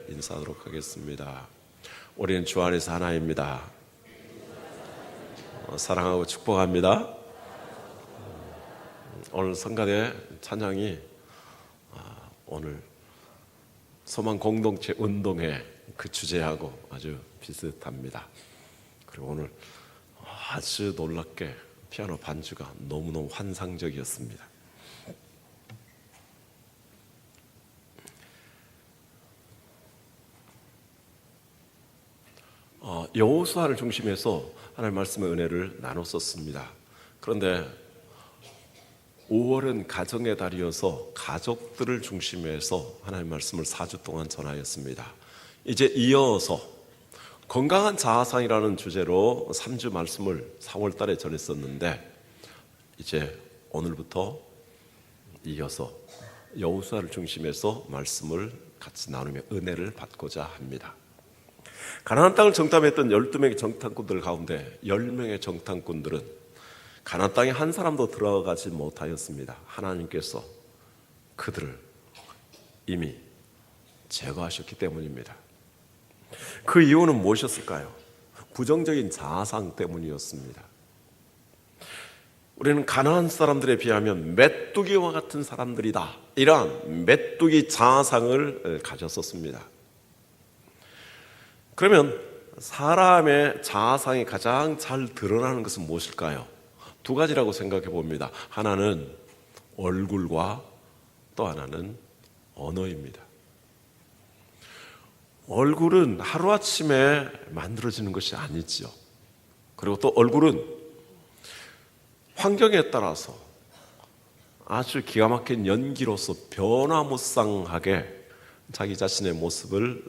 인사하도록 하겠습니다. 우리는 주 안에서 하나입니다. 사랑하고 축복합니다. 오늘 성가대 찬양이 오늘 소망 공동체 운동회 그 주제하고 아주 비슷합니다. 그리고 오늘 아주 놀랍게 피아노 반주가 너무너무 환상적이었습니다. 여호수아를 중심해서 하나님의 말씀의 은혜를 나눴었습니다. 그런데 5월은 가정의 달이어서 가족들을 중심해서 하나님의 말씀을 4주 동안 전하였습니다. 이제 이어서 건강한 자아상이라는 주제로 3주 말씀을 4월 달에 전했었는데 이제 오늘부터 이어서 여호수아를 중심해서 말씀을 같이 나누며 은혜를 받고자 합니다. 가나안 땅을 정탐했던 12명의 정탐꾼들 가운데 10명의 정탐꾼들은 가나안 땅에 한 사람도 들어가지 못하였습니다. 하나님께서 그들을 이미 제거하셨기 때문입니다. 그 이유는 무엇이었을까요? 부정적인 자아상 때문이었습니다. 우리는 가나안 사람들에 비하면 메뚜기와 같은 사람들이다, 이러한 메뚜기 자아상을 가졌었습니다. 그러면 사람의 자아상이 가장 잘 드러나는 것은 무엇일까요? 두 가지라고 생각해 봅니다. 하나는 얼굴과 또 하나는 언어입니다. 얼굴은 하루아침에 만들어지는 것이 아니지요. 그리고 또 얼굴은 환경에 따라서 아주 기가 막힌 연기로서 변화무쌍하게 자기 자신의 모습을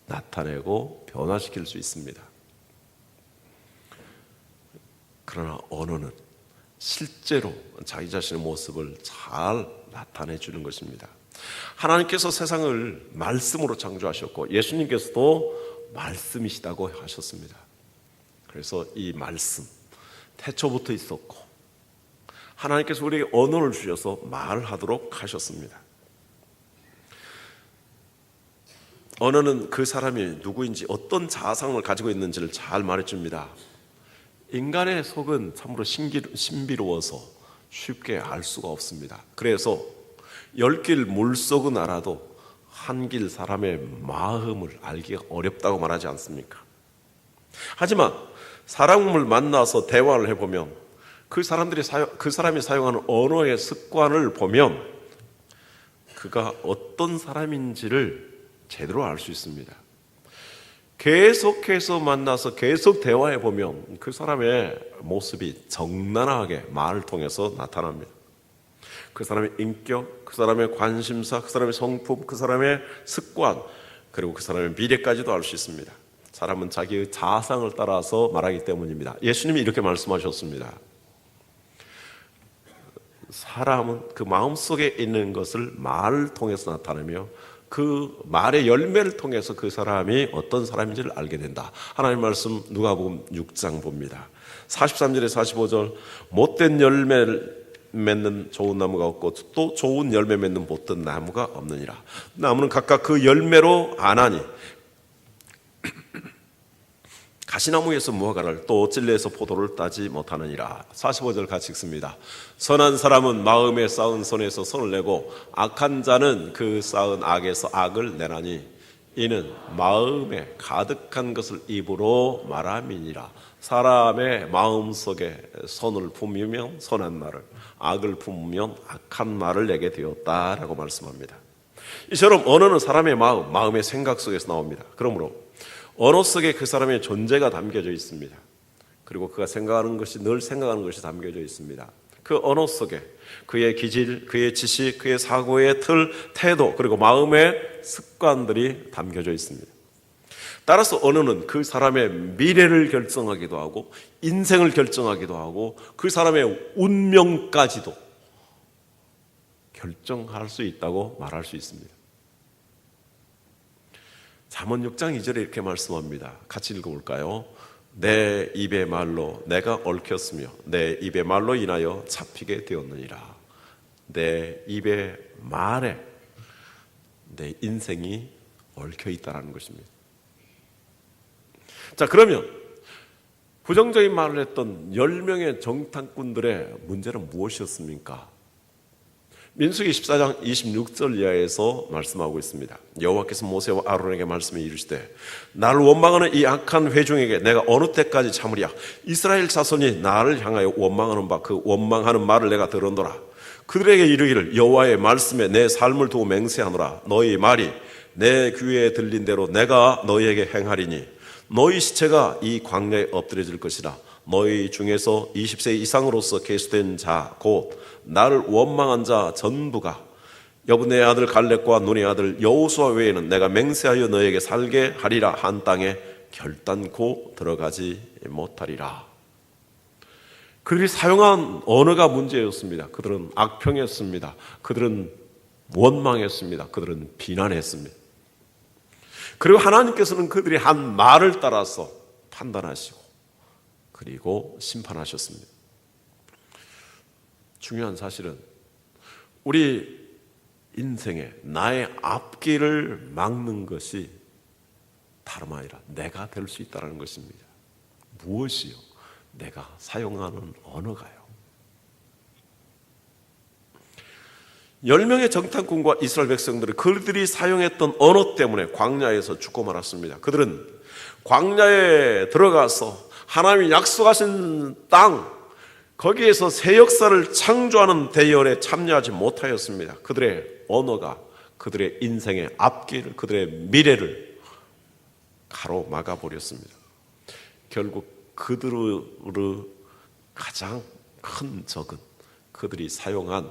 나타내고 변화시킬 수 있습니다. 그러나 언어는 실제로 자기 자신의 모습을 잘 나타내주는 것입니다. 하나님께서 세상을 말씀으로 창조하셨고 예수님께서도 말씀이시다고 하셨습니다. 그래서 이 말씀, 태초부터 있었고 하나님께서 우리에게 언어를 주셔서 말하도록 하셨습니다. 언어는 그 사람이 누구인지 어떤 자아상을 가지고 있는지를 잘 말해줍니다. 인간의 속은 참으로 신비로워서 쉽게 알 수가 없습니다. 그래서 10길 물속은 알아도 한 길 사람의 마음을 알기가 어렵다고 말하지 않습니까? 하지만 사람을 만나서 대화를 해보면 그 사람이 사용하는 언어의 습관을 보면 그가 어떤 사람인지를 제대로 알 수 있습니다. 계속해서 만나서 계속 대화해 보면 그 사람의 모습이 적나라하게 말을 통해서 나타납니다. 그 사람의 인격, 그 사람의 관심사, 그 사람의 성품, 그 사람의 습관, 그리고 그 사람의 미래까지도 알 수 있습니다. 사람은 자기의 자아상을 따라서 말하기 때문입니다. 예수님이 이렇게 말씀하셨습니다. 사람은 그 마음속에 있는 것을 말을 통해서 나타내며 그 말의 열매를 통해서 그 사람이 어떤 사람인지를 알게 된다. 하나님 말씀 누가복음 6장 봅니다. 43절에 45절 못된 열매를 맺는 좋은 나무가 없고 또 좋은 열매 맺는 못된 나무가 없느니라. 나무는 각각 그 열매로 아나니 가시나무에서 무화과를 또 찔레에서 포도를 따지 못하느니라. 45절 같이 읽습니다. 선한 사람은 마음에 쌓은 손에서 손을 내고 악한 자는 그 쌓은 악에서 악을 내나니 이는 마음에 가득한 것을 입으로 말함이니라. 사람의 마음속에 선을 품으면 선한 말을, 악을 품으면 악한 말을 내게 되었다라고 말씀합니다. 이처럼 언어는 사람의 마음의 생각 속에서 나옵니다. 그러므로 언어 속에 그 사람의 존재가 담겨져 있습니다. 그리고 그가 생각하는 것이 늘 생각하는 것이 담겨져 있습니다. 그 언어 속에 그의 기질, 그의 지식, 그의 사고의 틀, 태도, 그리고 마음의 습관들이 담겨져 있습니다. 따라서 언어는 그 사람의 미래를 결정하기도 하고 인생을 결정하기도 하고 그 사람의 운명까지도 결정할 수 있다고 말할 수 있습니다. 잠언 6장 2절에 이렇게 말씀합니다. 같이 읽어볼까요? 내 입의 말로 내가 얽혔으며 내 입의 말로 인하여 잡히게 되었느니라. 내 입의 말에 내 인생이 얽혀 있다는 것입니다. 자, 그러면 부정적인 말을 했던 10명의 정탐꾼들의 문제는 무엇이었습니까? 민수기 14장 26절 이하에서 말씀하고 있습니다. 여호와께서 모세와 아론에게 말씀해 이르시되 나를 원망하는 이 악한 회중에게 내가 어느 때까지 참으랴. 이스라엘 자손이 나를 향하여 원망하는 바 그 원망하는 말을 내가 들었노라. 그들에게 이르기를 여호와의 말씀에 내 삶을 두고 맹세하노라. 너희 말이 내 귀에 들린 대로 내가 너희에게 행하리니 너희 시체가 이 광야에 엎드려질 것이라. 너희 중에서 20세 이상으로서 계수된 자 곧 나를 원망한 자 전부가 여분의 아들 갈렙과 눈의 아들 여호수아 외에는 내가 맹세하여 너에게 살게 하리라 한 땅에 결단코 들어가지 못하리라. 그들이 사용한 언어가 문제였습니다. 그들은 악평했습니다. 그들은 원망했습니다. 그들은 비난했습니다. 그리고 하나님께서는 그들이 한 말을 따라서 판단하시고 그리고 심판하셨습니다. 중요한 사실은 우리 인생에 나의 앞길을 막는 것이 다름 아니라 내가 될 수 있다는 것입니다. 무엇이요? 내가 사용하는 언어가요. 10명의 정탐꾼과 이스라엘 백성들은 그들이 사용했던 언어 때문에 광야에서 죽고 말았습니다. 그들은 광야에 들어가서 하나님이 약속하신 땅 거기에서 새 역사를 창조하는 대열에 참여하지 못하였습니다. 그들의 언어가 그들의 인생의 앞길을 그들의 미래를 가로막아 버렸습니다. 결국 그들의 가장 큰 적은 그들이 사용한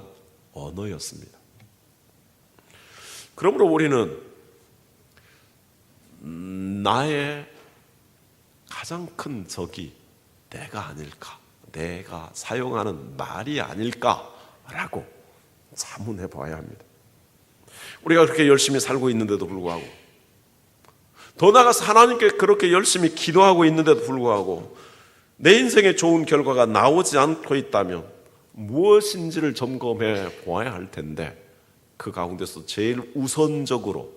언어였습니다. 그러므로 우리는 나의 가장 큰 적이 내가 아닐까, 내가 사용하는 말이 아닐까라고 자문해 봐야 합니다. 우리가 그렇게 열심히 살고 있는데도 불구하고, 더 나아가서 하나님께 그렇게 열심히 기도하고 있는데도 불구하고 내 인생에 좋은 결과가 나오지 않고 있다면 무엇인지를 점검해 보아야 할 텐데, 그 가운데서 제일 우선적으로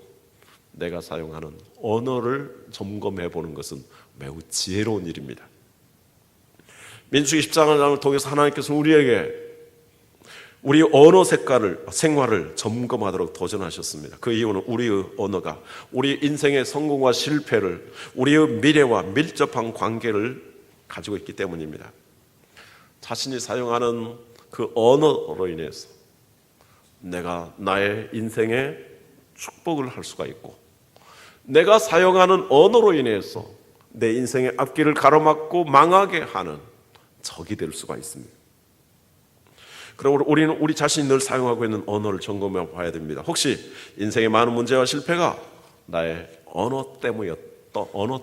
내가 사용하는 언어를 점검해 보는 것은 매우 지혜로운 일입니다. 민수기 14장을 통해서 하나님께서 우리에게 우리 언어 생활을 점검하도록 도전하셨습니다. 그 이유는 우리의 언어가 우리 인생의 성공과 실패를, 우리의 미래와 밀접한 관계를 가지고 있기 때문입니다. 자신이 사용하는 그 언어로 인해서 내가 나의 인생에 축복을 할 수가 있고, 내가 사용하는 언어로 인해서 내 인생의 앞길을 가로막고 망하게 하는 적이 될 수가 있습니다. 그러므로 우리는 우리 자신이 늘 사용하고 있는 언어를 점검해 봐야 됩니다. 혹시 인생의 많은 문제와 실패가 나의 언어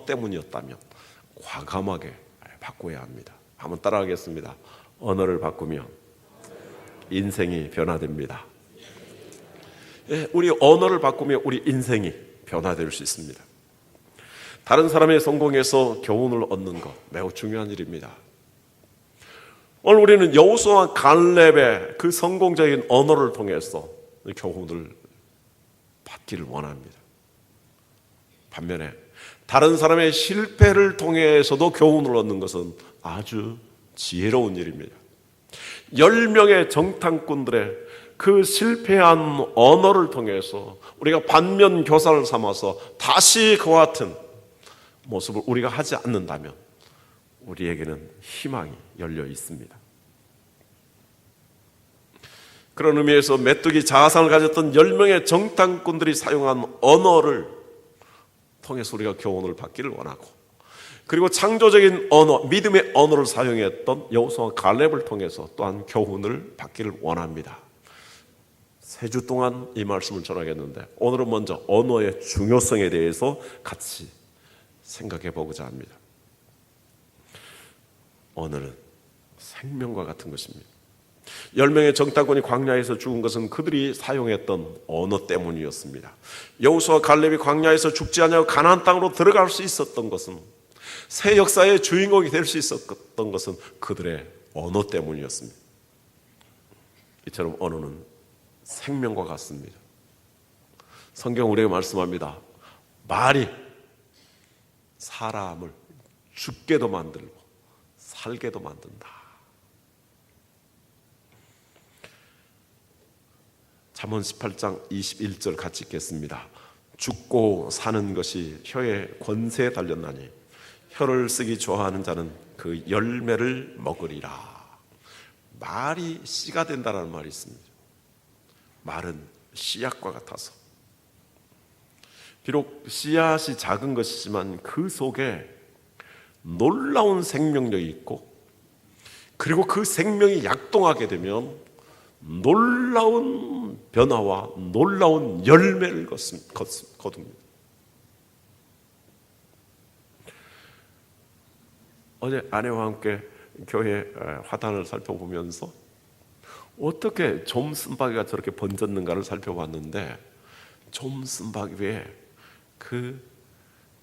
때문이었다면 과감하게 바꿔야 합니다. 한번 따라하겠습니다. 언어를 바꾸면 인생이 변화됩니다. 우리 언어를 바꾸면 우리 인생이 변화될 수 있습니다. 다른 사람의 성공에서 교훈을 얻는 것 매우 중요한 일입니다. 오늘 우리는 여호수아와 갈렙의 그 성공적인 언어를 통해서 교훈을 받기를 원합니다. 반면에 다른 사람의 실패를 통해서도 교훈을 얻는 것은 아주 지혜로운 일입니다. 10명의 정탐꾼들의 그 실패한 언어를 통해서 우리가 반면 교사를 삼아서 다시 그와 같은 모습을 우리가 하지 않는다면 우리에게는 희망이 열려 있습니다. 그런 의미에서 메뚜기 자아상을 가졌던 10명의 정탐꾼들이 사용한 언어를 통해서 우리가 교훈을 받기를 원하고, 그리고 창조적인 언어, 믿음의 언어를 사용했던 여호수아와 갈렙을 통해서 또한 교훈을 받기를 원합니다. 3주 동안 이 말씀을 전하겠는데 오늘은 먼저 언어의 중요성에 대해서 같이 생각해 보고자 합니다. 언어는 생명과 같은 것입니다. 10명의 정탐꾼이 광야에서 죽은 것은 그들이 사용했던 언어 때문이었습니다. 여호수아와 갈렙이 광야에서 죽지 않냐고 가나안 땅으로 들어갈 수 있었던 것은, 새 역사의 주인공이 될 수 있었던 것은 그들의 언어 때문이었습니다. 이처럼 언어는 생명과 같습니다. 성경 우리에게 말씀합니다. 말이 사람을 죽게도 만들고 살게도 만든다. 잠언 18장 21절 같이 읽겠습니다. 죽고 사는 것이 혀의 권세에 달렸나니 혀를 쓰기 좋아하는 자는 그 열매를 먹으리라. 말이 씨가 된다는 말이 있습니다. 말은 씨앗과 같아서 비록 씨앗이 작은 것이지만 그 속에 놀라운 생명력이 있고, 그리고 그 생명이 약동하게 되면 놀라운 변화와 놀라운 열매를 거둡니다. 어제 아내와 함께 교회 화단을 살펴보면서 어떻게 좀쓴바위가 저렇게 번졌는가를 살펴봤는데, 좀쓴바위 위에 그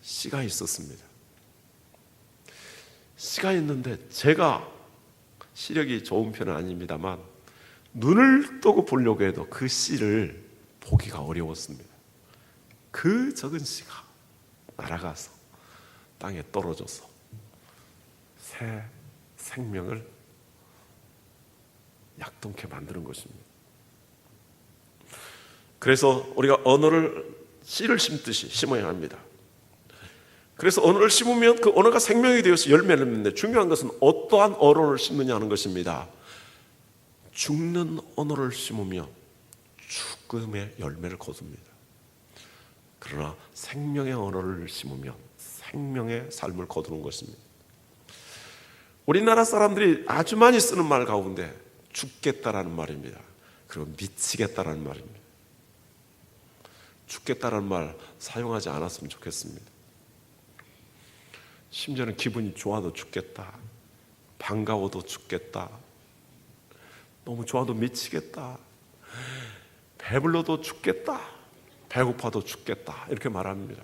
씨가 있었습니다. 씨가 있는데 제가 시력이 좋은 편은 아닙니다만 눈을 뜨고 보려고 해도 그 씨를 보기가 어려웠습니다. 그 적은 씨가 날아가서 땅에 떨어져서 새 생명을 약동케 만드는 것입니다. 그래서 우리가 언어를 씨를 심듯이 심어야 합니다. 그래서 언어를 심으면 그 언어가 생명이 되어서 열매를 맺는데, 중요한 것은 어떠한 언어를 심느냐 하는 것입니다. 죽는 언어를 심으면 죽음의 열매를 거둡니다. 그러나 생명의 언어를 심으면 생명의 삶을 거두는 것입니다. 우리나라 사람들이 아주 많이 쓰는 말 가운데 죽겠다라는 말입니다. 그리고 미치겠다라는 말입니다. 죽겠다라는 말 사용하지 않았으면 좋겠습니다. 심지어는 기분이 좋아도 죽겠다, 반가워도 죽겠다, 너무 좋아도 미치겠다, 배불러도 죽겠다, 배고파도 죽겠다, 이렇게 말합니다.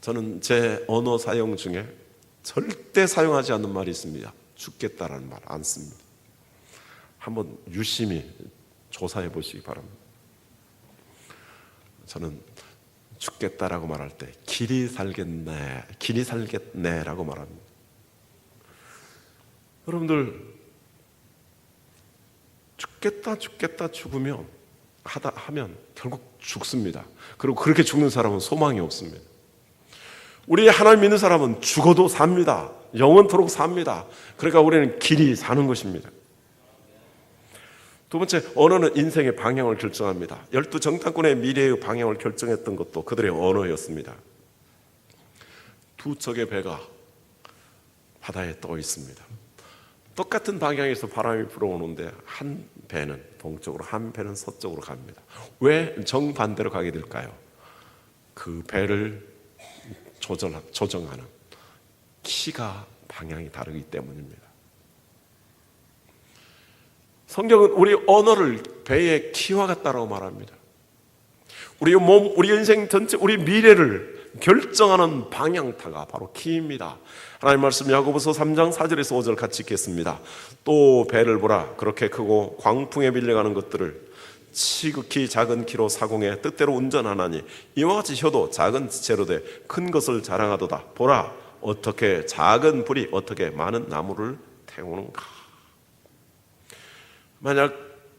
저는 제 언어 사용 중에 절대 사용하지 않는 말이 있습니다. 죽겠다라는 말 안 씁니다. 한번 유심히 조사해 보시기 바랍니다. 저는 죽겠다라고 말할 때 길이 살겠네라고 말합니다. 여러분들, 죽겠다 죽으면 하면 결국 죽습니다. 그리고 그렇게 죽는 사람은 소망이 없습니다. 우리 하나님 믿는 사람은 죽어도 삽니다. 영원토록 삽니다. 그러니까 우리는 길이 사는 것입니다. 두 번째, 언어는 인생의 방향을 결정합니다. 12정탐꾼의 미래의 방향을 결정했던 것도 그들의 언어였습니다. 두 척의 배가 바다에 떠 있습니다. 똑같은 방향에서 바람이 불어오는데 한 배는 동쪽으로, 한 배는 서쪽으로 갑니다. 왜 정반대로 가게 될까요? 그 배를 조정하는 키가 방향이 다르기 때문입니다. 성경은 우리 언어를 배의 키와 같다라고 말합니다. 우리 몸, 우리 인생 전체, 우리 미래를 결정하는 방향타가 바로 키입니다. 하나님 말씀 야고보서 3장 4절에서 5절 같이 읽겠습니다. 또 배를 보라, 그렇게 크고 광풍에 밀려가는 것들을 지극히 작은 키로 사공해 뜻대로 운전하나니 이와 같이 혀도 작은 지체로 돼 큰 것을 자랑하도다. 보라, 어떻게 작은 불이 어떻게 많은 나무를 태우는가. 만약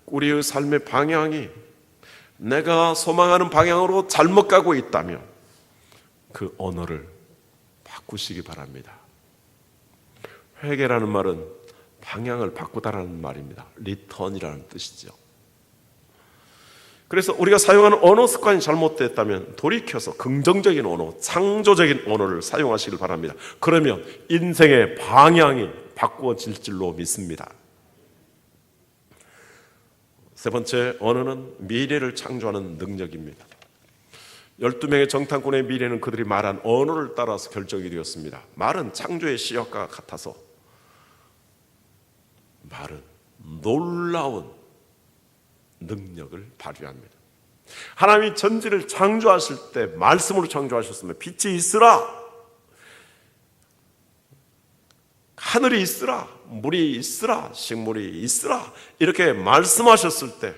우리의 삶의 방향이 내가 소망하는 방향으로 잘못 가고 있다면 그 언어를 바꾸시기 바랍니다. 회개라는 말은 방향을 바꾸다라는 말입니다. 리턴이라는 뜻이죠. 그래서 우리가 사용하는 언어 습관이 잘못됐다면 돌이켜서 긍정적인 언어, 창조적인 언어를 사용하시길 바랍니다. 그러면 인생의 방향이 바꾸어질 줄로 믿습니다. 세 번째, 언어는 미래를 창조하는 능력입니다. 12명의 정탐꾼의 미래는 그들이 말한 언어를 따라서 결정이 되었습니다. 말은 창조의 씨앗과 같아서 말은 놀라운 능력을 발휘합니다. 하나님이 전지를 창조하실 때 말씀으로 창조하셨으면 빛이 있으라, 하늘이 있으라, 물이 있으라, 식물이 있으라, 이렇게 말씀하셨을 때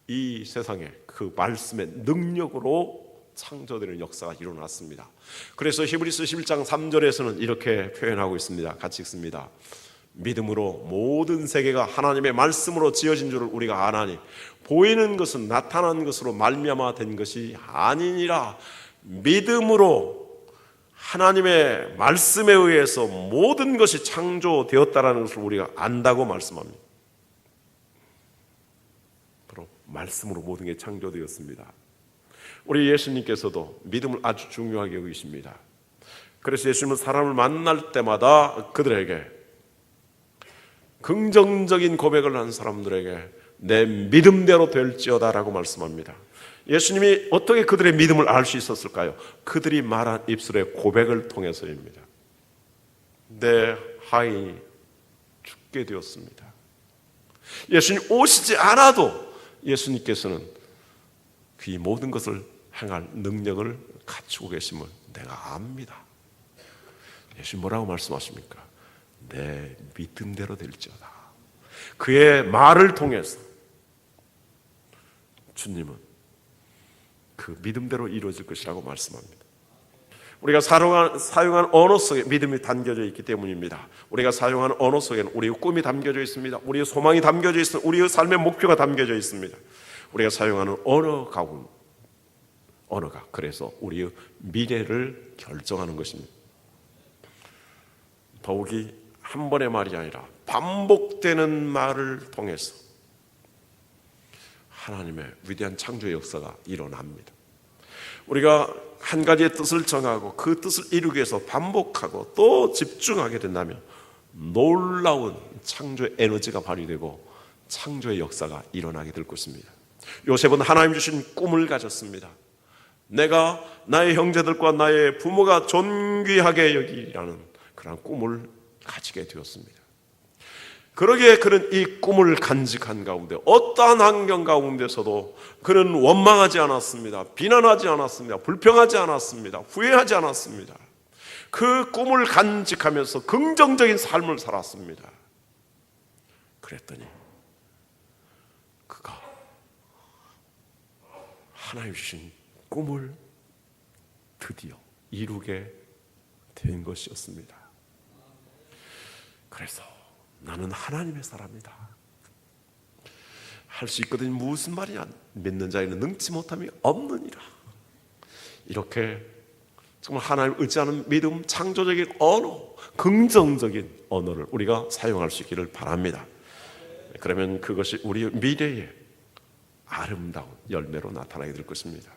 이 세상에 그 말씀의 능력으로 창조되는 역사가 일어났습니다. 그래서 히브리서 11장 3절에서는 이렇게 표현하고 있습니다. 같이 읽습니다. 믿음으로 모든 세계가 하나님의 말씀으로 지어진 줄을 우리가 아나니 보이는 것은 나타난 것으로 말미암아 된 것이 아니니라. 믿음으로 하나님의 말씀에 의해서 모든 것이 창조되었다라는 것을 우리가 안다고 말씀합니다. 바로 말씀으로 모든 게 창조되었습니다. 우리 예수님께서도 믿음을 아주 중요하게 여기십니다. 그래서 예수님은 사람을 만날 때마다 그들에게 긍정적인 고백을 한 사람들에게 내 믿음대로 될지어다라고 말씀합니다. 예수님이 어떻게 그들의 믿음을 알 수 있었을까요? 그들이 말한 입술의 고백을 통해서입니다. 내 하인이 죽게 되었습니다. 예수님 오시지 않아도 예수님께서는 그 모든 것을 행할 능력을 갖추고 계심을 내가 압니다. 예수님 뭐라고 말씀하십니까? 내 믿음대로 될지어다. 그의 말을 통해서 주님은 그 믿음대로 이루어질 것이라고 말씀합니다. 우리가 사용한 언어 속에 믿음이 담겨져 있기 때문입니다. 우리가 사용하는 언어 속에는 우리의 꿈이 담겨져 있습니다. 우리의 소망이 담겨져 있습니다. 우리의 삶의 목표가 담겨져 있습니다. 우리가 사용하는 언어가 그래서 우리의 미래를 결정하는 것입니다. 더욱이 한 번의 말이 아니라 반복되는 말을 통해서 하나님의 위대한 창조의 역사가 일어납니다. 우리가 한 가지의 뜻을 정하고 그 뜻을 이루기 위해서 반복하고 또 집중하게 된다면 놀라운 창조의 에너지가 발휘되고 창조의 역사가 일어나게 될 것입니다. 요셉은 하나님 주신 꿈을 가졌습니다. 내가 나의 형제들과 나의 부모가 존귀하게 여기라는 그런 꿈을 가지게 되었습니다. 그러기에 그는 이 꿈을 간직한 가운데 어떠한 환경 가운데서도 그는 원망하지 않았습니다. 비난하지 않았습니다. 불평하지 않았습니다. 후회하지 않았습니다. 그 꿈을 간직하면서 긍정적인 삶을 살았습니다. 그랬더니 그가 하나님 주신 꿈을 드디어 이루게 된 것이었습니다. 그래서 나는 하나님의 사람이다. 할 수 있거든. 무슨 말이냐? 믿는 자에는 능치 못함이 없느니라. 이렇게 정말 하나님을 의지하는 믿음, 창조적인 언어, 긍정적인 언어를 우리가 사용할 수 있기를 바랍니다. 그러면 그것이 우리의 미래의 아름다운 열매로 나타나게 될 것입니다.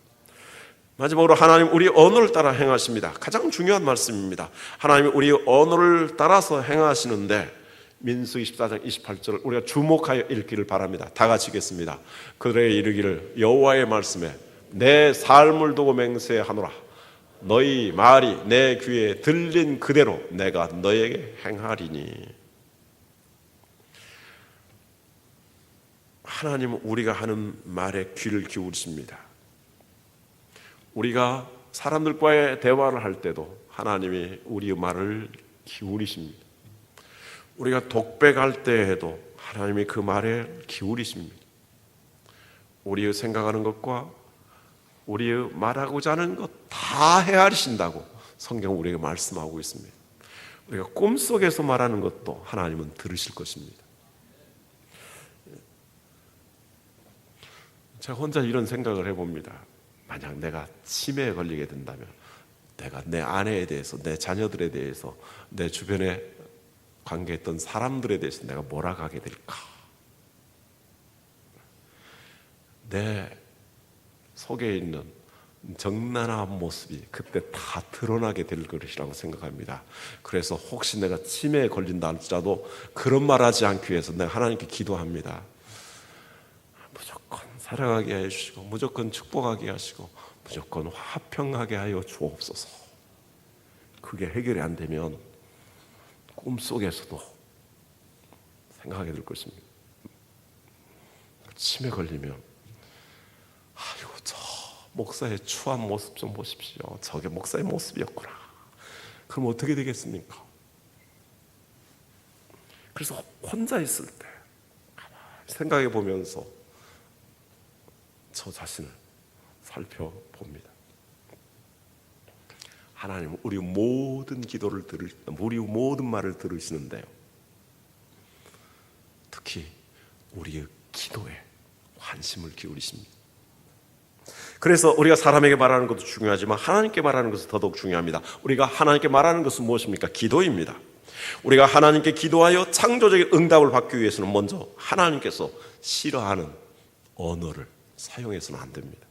마지막으로 하나님 우리 언어를 따라 행하십니다. 가장 중요한 말씀입니다. 하나님이 우리 언어를 따라서 행하시는데 민수기 14장 28절을 우리가 주목하여 읽기를 바랍니다. 다 같이 읽겠습니다. 그들에게 이르기를 여호와의 말씀에 내 삶을 두고 맹세하노라. 너희 말이 내 귀에 들린 그대로 내가 너에게 행하리니. 하나님은 우리가 하는 말에 귀를 기울이십니다. 우리가 사람들과의 대화를 할 때도 하나님이 우리의 말을 기울이십니다. 우리가 독백할 때에도 하나님이 그 말에 기울이십니다. 우리의 생각하는 것과 우리의 말하고자 하는 것 다 헤아리신다고 성경은 우리에게 말씀하고 있습니다. 우리가 꿈속에서 말하는 것도 하나님은 들으실 것입니다. 제가 혼자 이런 생각을 해봅니다. 만약 내가 치매에 걸리게 된다면 내가 내 아내에 대해서, 내 자녀들에 대해서, 내 주변에 관계했던 사람들에 대해서 내가 뭐라고 하게 될까? 내 속에 있는 정난한 모습이 그때 다 드러나게 될 것이라고 생각합니다. 그래서 혹시 내가 치매에 걸린다 할지라도 그런 말 하지 않기 위해서 내가 하나님께 기도합니다. 무조건 사랑하게 하여 주시고 무조건 축복하게 하시고 무조건 화평하게 하여 주옵소서. 그게 해결이 안 되면 꿈속에서도 생각하게 될 것입니다. 치매 걸리면 아이고 저 목사의 추한 모습 좀 보십시오. 저게 목사의 모습이었구나. 그럼 어떻게 되겠습니까? 그래서 혼자 있을 때 생각해 보면서 저 자신을 살펴봅니다. 하나님 우리 모든 기도를 우리 모든 말을 들으시는데요. 특히 우리의 기도에 관심을 기울이십니다. 그래서 우리가 사람에게 말하는 것도 중요하지만 하나님께 말하는 것은 더더욱 중요합니다. 우리가 하나님께 말하는 것은 무엇입니까? 기도입니다. 우리가 하나님께 기도하여 창조적인 응답을 받기 위해서는 먼저 하나님께서 싫어하는 언어를 사용해서는 안 됩니다.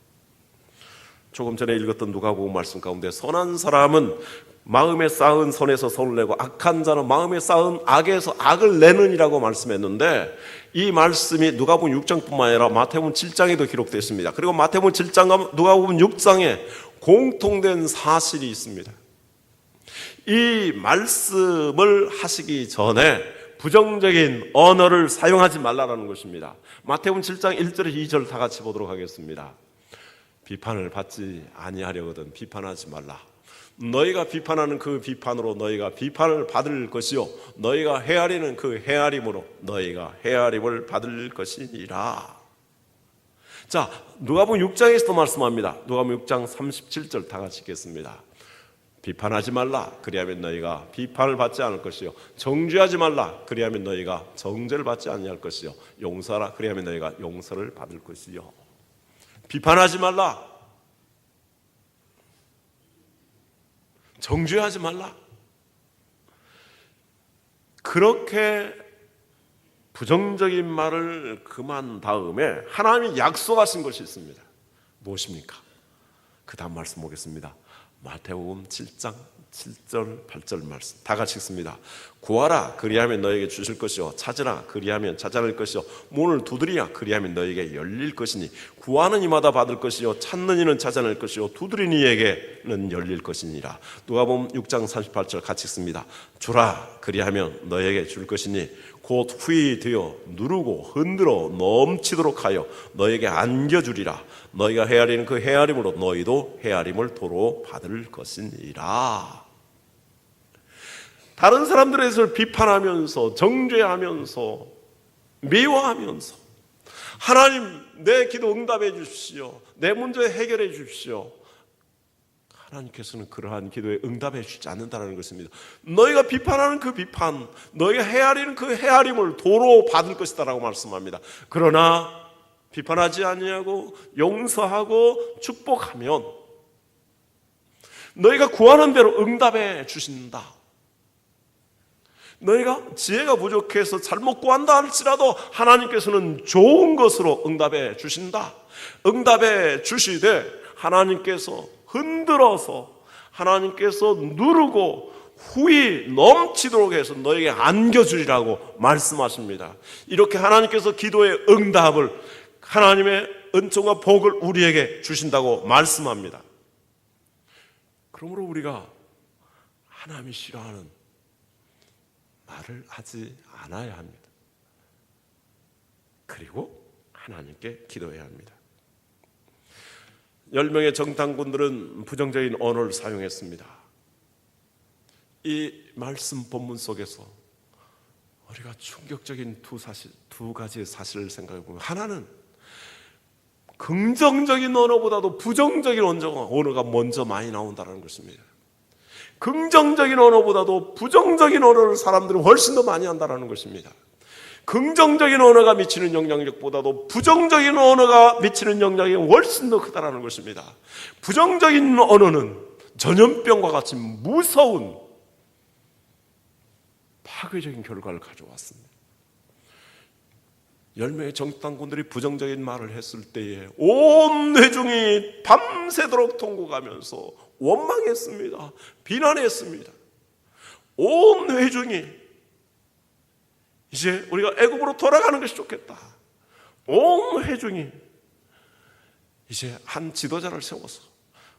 조금 전에 읽었던 누가복음 말씀 가운데 선한 사람은 마음에 쌓은 선에서 선을 내고 악한 자는 마음에 쌓은 악에서 악을 내느니라고 말씀했는데, 이 말씀이 누가복음 6장뿐만 아니라 마태복음 7장에도 기록되어 있습니다. 그리고 마태복음 7장과 누가복음 6장에 공통된 사실이 있습니다. 이 말씀을 하시기 전에 부정적인 언어를 사용하지 말라라는 것입니다. 마태복음 7장 1절 2절 다 같이 보도록 하겠습니다. 비판을 받지 아니하려거든 비판하지 말라. 너희가 비판하는 그 비판으로 너희가 비판을 받을 것이요 너희가 헤아리는 그 헤아림으로 너희가 헤아림을 받을 것이니라. 자, 누가복음 6장에서도 말씀합니다. 누가복음 6장 37절 다 같이 읽겠습니다. 비판하지 말라. 그리하면 너희가 비판을 받지 않을 것이요 정죄하지 말라. 그리하면 너희가 정죄를 받지 아니할 것이요 용서하라. 그리하면 너희가 용서를 받을 것이요. 비판하지 말라. 정죄하지 말라. 그렇게 부정적인 말을 금한 다음에 하나님이 약속하신 것이 있습니다. 무엇입니까? 그 다음 말씀 보겠습니다. 마태복음 7장 7절 8절 말씀 다 같이 읽습니다. 구하라 그리하면 너에게 주실 것이요 찾으라 그리하면 찾아낼 것이요 문을 두드리라 그리하면 너에게 열릴 것이니 구하는 이마다 받을 것이요 찾는 이는 찾아낼 것이요 두드리는 이에게는 열릴 것이니라. 누가복음 6장 38절 같이 읽습니다. 주라 그리하면 너에게 줄 것이니 곧 후히 되어 누르고 흔들어 넘치도록 하여 너에게 안겨주리라. 너희가 헤아리는 그 헤아림으로 너희도 헤아림을 도로 받을 것이니라. 다른 사람들에 대해서 비판하면서 정죄하면서 미워하면서 하나님 내 기도 응답해 주십시오. 내 문제 해결해 주십시오. 하나님께서는 그러한 기도에 응답해 주지 않는다는 것입니다. 너희가 비판하는 그 비판, 너희가 헤아리는 그 헤아림을 도로 받을 것이다라고 말씀합니다. 그러나 비판하지 아니하고 용서하고 축복하면 너희가 구하는 대로 응답해 주신다. 너희가 지혜가 부족해서 잘못 구한다 할지라도 하나님께서는 좋은 것으로 응답해 주신다. 응답해 주시되 하나님께서 흔들어서 하나님께서 누르고 후히 넘치도록 해서 너에게 안겨주리라고 말씀하십니다. 이렇게 하나님께서 기도의 응답을 하나님의 은총과 복을 우리에게 주신다고 말씀합니다. 그러므로 우리가 하나님이 싫어하는 말을 하지 않아야 합니다. 그리고 하나님께 기도해야 합니다. 10명의 정탐꾼들은 부정적인 언어를 사용했습니다. 이 말씀 본문 속에서 우리가 충격적인 두 가지의 사실을 생각해 보면, 하나는 긍정적인 언어보다도 부정적인 언어가 먼저 많이 나온다는 것입니다. 긍정적인 언어보다도 부정적인 언어를 사람들은 훨씬 더 많이 한다는 것입니다. 긍정적인 언어가 미치는 영향력보다도 부정적인 언어가 미치는 영향력이 훨씬 더 크다는 것입니다. 부정적인 언어는 전염병과 같이 무서운 파괴적인 결과를 가져왔습니다. 10명의 정탐꾼들이 부정적인 말을 했을 때에 온 회중이 밤새도록 통곡하면서 원망했습니다. 비난했습니다. 온 회중이 이제 우리가 애굽으로 돌아가는 것이 좋겠다. 온 회중이 이제 한 지도자를 세워서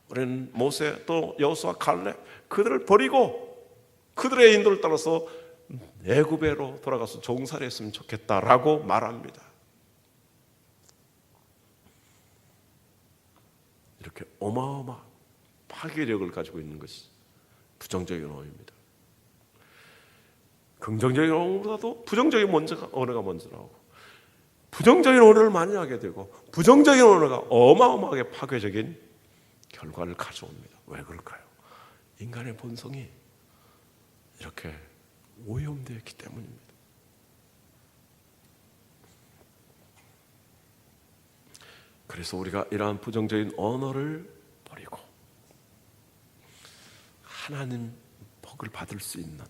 우리는 모세 또 여호수아 갈렙 그들을 버리고 그들의 인도를 따라서 애굽으로 돌아가서 종살이했으면 좋겠다라고 말합니다. 이렇게 어마어마한 파괴력을 가지고 있는 것이 부정적인 언어입니다. 긍정적인 언어보다도 부정적인 언어가 먼저 나오고, 부정적인 언어를 많이 하게 되고 부정적인 언어가 어마어마하게 파괴적인 결과를 가져옵니다. 왜 그럴까요? 인간의 본성이 이렇게 오염되어 있기 때문입니다. 그래서 우리가 이러한 부정적인 언어를 버리고 하나님 복을 받을 수 있는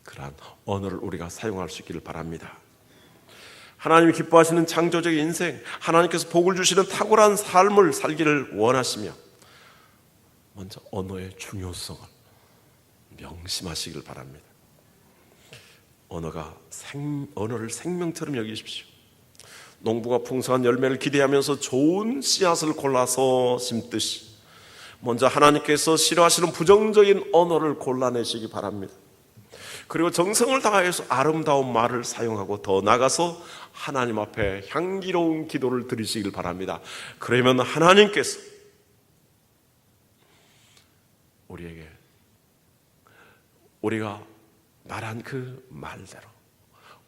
그러한 언어를 우리가 사용할 수 있기를 바랍니다. 하나님이 기뻐하시는 창조적인 인생, 하나님께서 복을 주시는 탁월한 삶을 살기를 원하시며 먼저 언어의 중요성을 명심하시길 바랍니다. 언어를 생명처럼 여기십시오. 농부가 풍성한 열매를 기대하면서 좋은 씨앗을 골라서 심듯이 먼저 하나님께서 싫어하시는 부정적인 언어를 골라내시기 바랍니다. 그리고 정성을 다해서 아름다운 말을 사용하고 더 나아가서 하나님 앞에 향기로운 기도를 드리시길 바랍니다. 그러면 하나님께서 우리에게 우리가 말한 그 말대로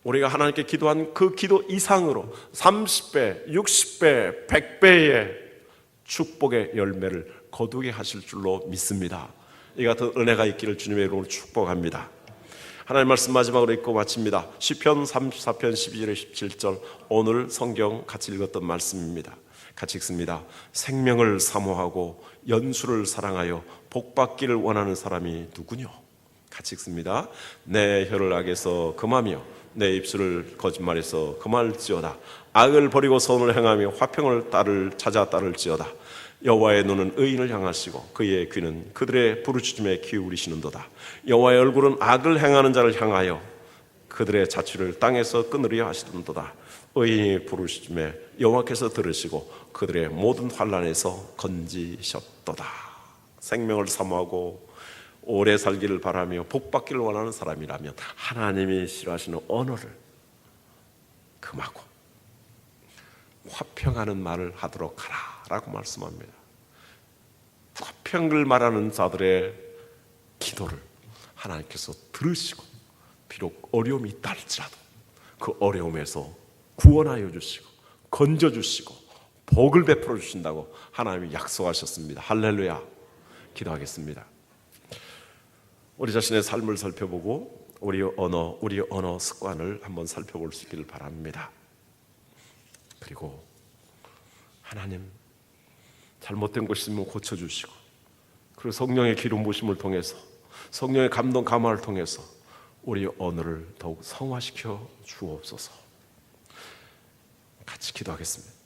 우리가 하나님께 기도한 그 기도 이상으로 30배, 60배, 100배의 축복의 열매를 거두게 하실 줄로 믿습니다. 이 같은 은혜가 있기를 주님의 이름으로 축복합니다. 하나님 말씀 마지막으로 읽고 마칩니다. 시편 34편 12절에 17절 오늘 성경 같이 읽었던 말씀입니다. 같이 읽습니다. 생명을 사모하고 연수를 사랑하여 복받기를 원하는 사람이 누구뇨? 같이 읽습니다. 내 혀를 악에서 금하며 내 입술을 거짓말에서 금할지어다. 악을 버리고 선을 행하며 화평을 찾아 따를지어다. 여호와의 눈은 의인을 향하시고 그의 귀는 그들의 부르짖음에 기울이시는도다. 여호와의 얼굴은 악을 행하는 자를 향하여 그들의 자취를 땅에서 끊으려 하시는도다. 의인이 부르짖음에 여호와께서 들으시고 그들의 모든 환난에서 건지셨도다. 생명을 사모하고 오래 살기를 바라며 복받기를 원하는 사람이라면 하나님이 싫어하시는 언어를 금하고 화평하는 말을 하도록 하라 라고 말씀합니다. 화평을 말하는 자들의 기도를 하나님께서 들으시고 비록 어려움이 있다 할지라도 그 어려움에서 구원하여 주시고 건져주시고 복을 베풀어 주신다고 하나님이 약속하셨습니다. 할렐루야. 기도하겠습니다. 우리 자신의 삶을 살펴보고 우리 언어 습관을 한번 살펴볼 수 있기를 바랍니다. 그리고 하나님 잘못된 것이 있으면 고쳐주시고 그리고 성령의 기름 부으심을 통해서 성령의 감동 감화를 통해서 우리 언어를 더욱 성화시켜 주옵소서. 같이 기도하겠습니다.